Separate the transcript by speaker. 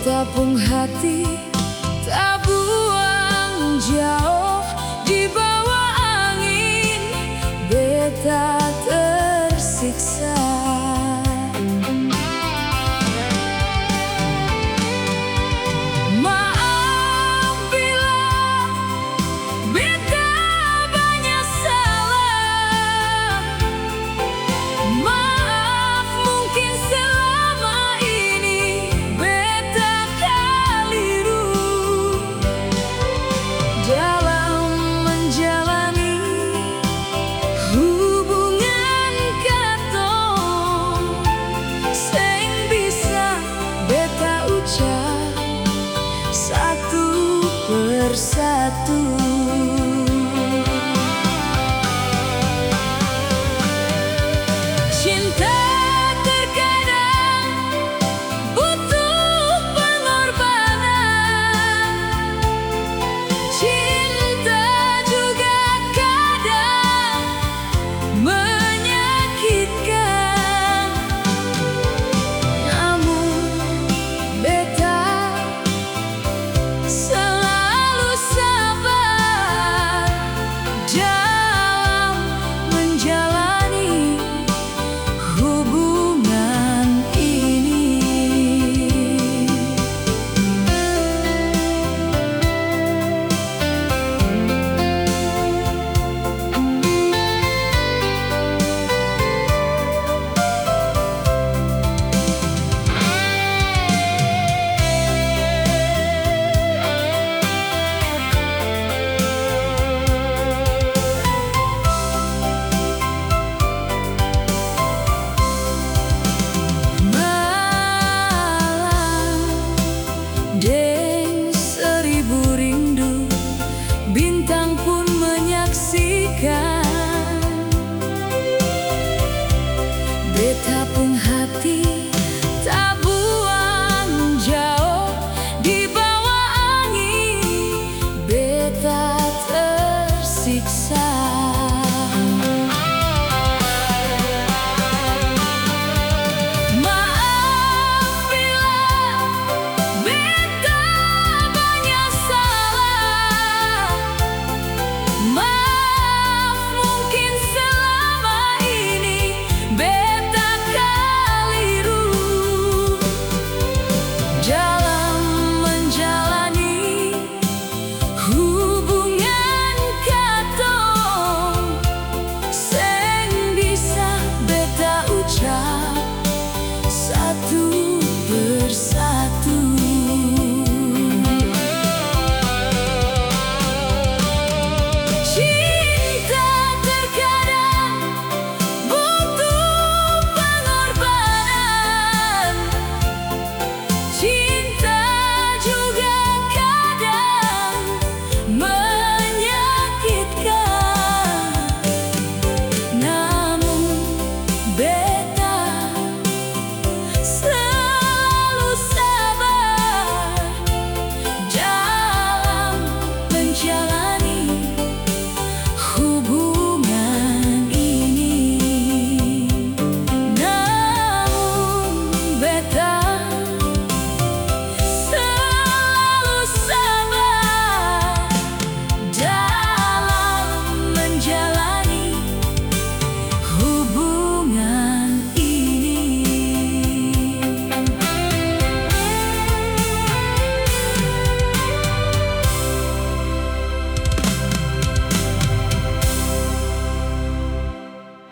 Speaker 1: Beta pun hati tak buang jauh di bawah angin. Beta tersiksa. Maaf bila beta banyak salah. Maaf mungkin selama ini beta keliru dalam menjalani hubungan katong. Sing bisa beta ucap satu persatu. Cinta terkadang butuh pengorbanan. Cinta juga kadang menyakitkan. Namun beta selalu sabar dalam menjalani hubungan ini. Deng seribu rindu, bintang pun menyaksikan. Beta pun hati tak buang jauh di bawah angin. Beta tersiksa.